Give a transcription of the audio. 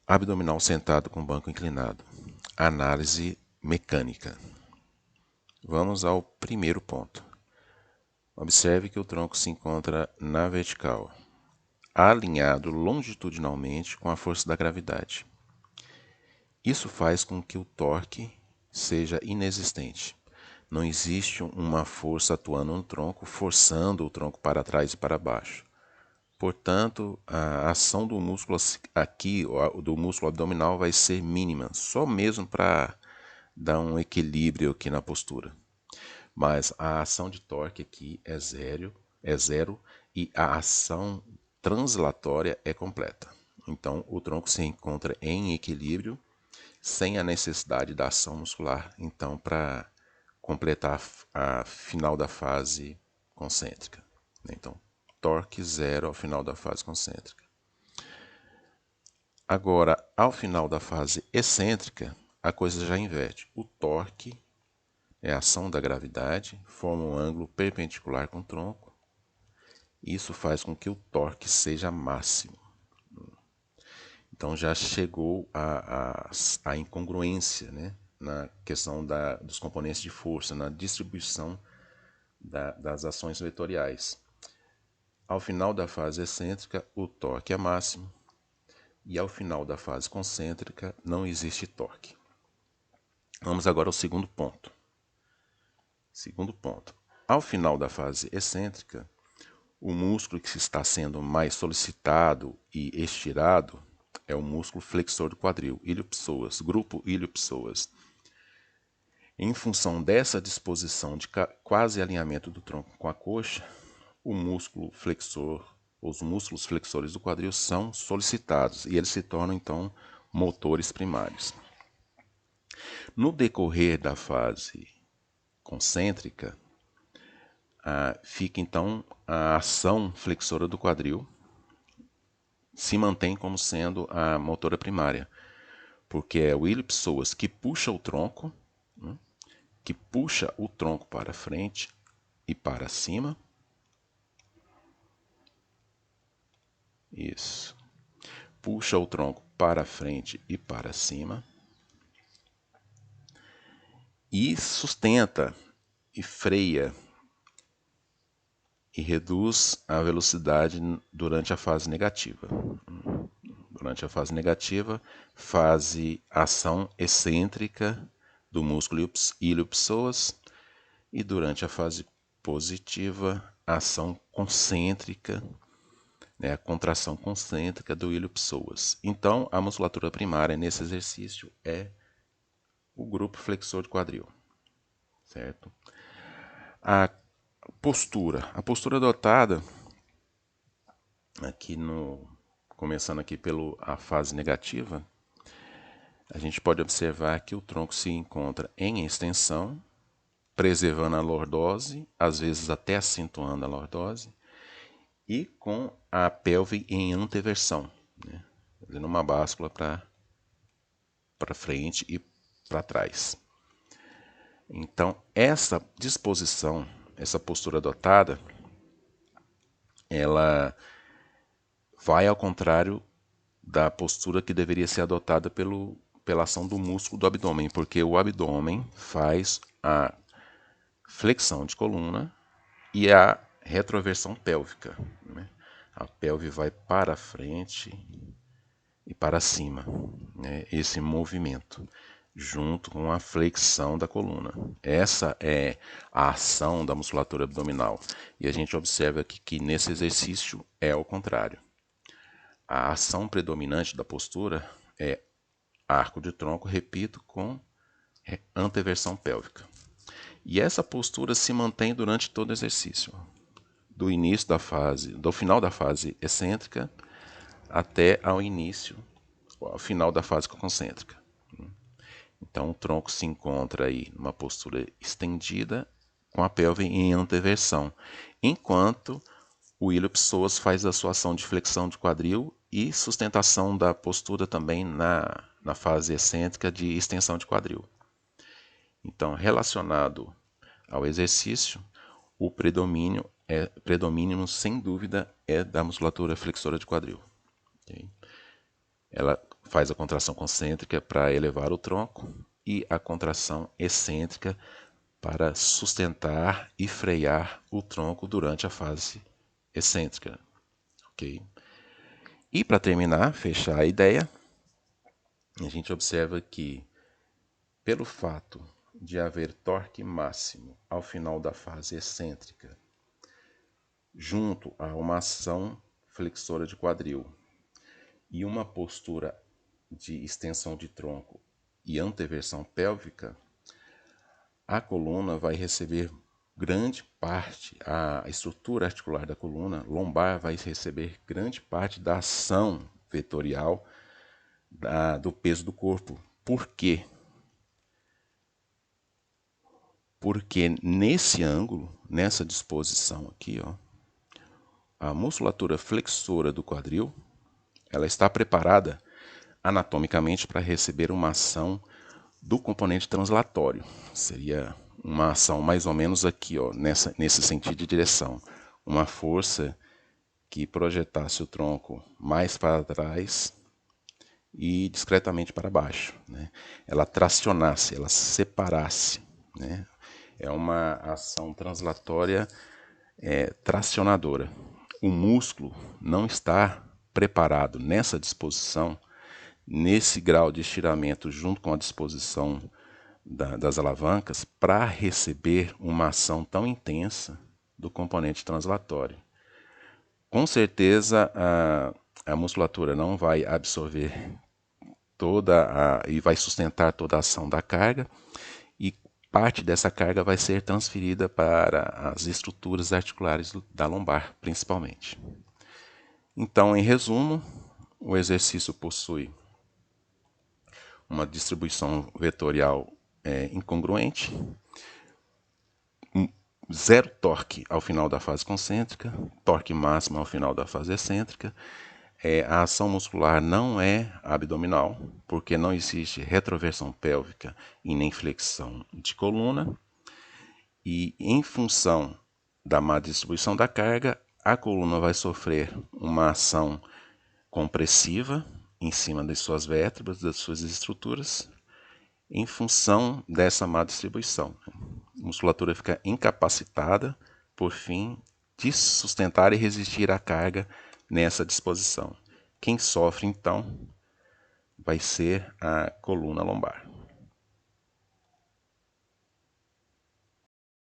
Abdominal sentado com banco inclinado. Análise mecânica. Vamos ao primeiro ponto. Observe que o tronco se encontra na vertical, alinhado longitudinalmente com a força da gravidade. Isso faz com que o torque seja inexistente. Não existe uma força atuando no tronco, forçando o tronco para trás e para baixo. Portanto, a ação do músculo aqui, do músculo abdominal, vai ser mínima, só mesmo para dar um equilíbrio aqui na postura. Mas a ação de torque aqui é zero e a ação translatória é completa. Então, o tronco se encontra em equilíbrio, sem a necessidade da ação muscular, então, para completar a final da fase concêntrica. Então, torque zero ao final da fase concêntrica. Agora, ao final da fase excêntrica, a coisa já inverte. O torque é a ação da gravidade, forma um ângulo perpendicular com o tronco. Isso faz com que o torque seja máximo. Então já chegou a incongruência, né, na questão dos componentes de força, na distribuição das ações vetoriais. Ao final da fase excêntrica, o torque é máximo, e ao final da fase concêntrica não existe torque. Vamos agora ao segundo ponto. Segundo ponto. Ao final da fase excêntrica, o músculo que está sendo mais solicitado e estirado é o músculo flexor do quadril, ilio-psoas, grupo ilio-psoas. Em função dessa disposição de quase alinhamento do tronco com a coxa, o músculo flexor, os músculos flexores do quadril são solicitados e eles se tornam então motores primários. No decorrer da fase concêntrica, fica então a ação flexora do quadril se mantém como sendo a motora primária, porque é o ilio-psoas que puxa o tronco, para frente e para cima. Isso. Puxa o tronco para frente e para cima. E sustenta e freia e reduz a velocidade durante a fase negativa. Durante a fase negativa, ação excêntrica do músculo ilio-psoas, e durante a fase positiva, ação concêntrica, né, a contração concêntrica do ilio-psoas. Então, a musculatura primária nesse exercício é o grupo flexor de quadril, certo? A postura adotada aqui começando aqui pela fase negativa, a gente pode observar que o tronco se encontra em extensão, preservando a lordose, às vezes até acentuando a lordose, e com a pelve em anteversão, né? Fazendo uma báscula para frente e para trás. Então, essa disposição, essa postura adotada, ela vai ao contrário da postura que deveria ser adotada pela ação do músculo do abdômen, porque o abdômen faz a flexão de coluna e a retroversão pélvica, né? A pelve vai para frente e para cima, né? Esse movimento, junto com a flexão da coluna. Essa é a ação da musculatura abdominal. E a gente observa aqui que nesse exercício é ao contrário. A ação predominante da postura é arco de tronco, repito, com anteversão pélvica. E essa postura se mantém durante todo o exercício, do final da fase excêntrica até ao final da fase concêntrica. Então o tronco se encontra aí numa postura estendida com a pelve em anteversão, enquanto o ilio-psoas faz a sua ação de flexão de quadril e sustentação da postura também na fase excêntrica de extensão de quadril. Então, relacionado ao exercício, o predomínio sem dúvida, é da musculatura flexora de quadril. Okay? Ela faz a contração concêntrica para elevar o tronco e a contração excêntrica para sustentar e frear o tronco durante a fase excêntrica. Ok? E para terminar, fechar a ideia, a gente observa que, pelo fato de haver torque máximo ao final da fase excêntrica, junto a uma ação flexora de quadril e uma postura de extensão de tronco e anteversão pélvica, a coluna vai receber grande parte, a estrutura articular da coluna lombar vai receber grande parte da ação vetorial do peso do corpo. Por quê? Porque nesse ângulo, nessa disposição aqui, ó, a musculatura flexora do quadril, ela está preparada anatomicamente para receber uma ação do componente translatório. Seria uma ação mais ou menos aqui, ó, nesse sentido de direção. Uma força que projetasse o tronco mais para trás e discretamente para baixo, né? Ela tracionasse, ela separasse, né? É uma ação translatória tracionadora. O músculo não está preparado nessa disposição, nesse grau de estiramento junto com a disposição das alavancas, para receber uma ação tão intensa do componente translatório. Com certeza a musculatura não vai absorver e vai sustentar toda a ação da carga, e parte dessa carga vai ser transferida para as estruturas articulares da lombar, principalmente. Então, em resumo, o exercício possui uma distribuição vetorial incongruente, zero torque ao final da fase concêntrica, torque máximo ao final da fase excêntrica. A ação muscular não é abdominal, porque não existe retroversão pélvica e nem flexão de coluna. E em função da má distribuição da carga, a coluna vai sofrer uma ação compressiva em cima das suas vértebras, das suas estruturas, em função dessa má distribuição. A musculatura fica incapacitada, por fim, de sustentar e resistir à carga nessa disposição. Quem sofre, então, vai ser a coluna lombar.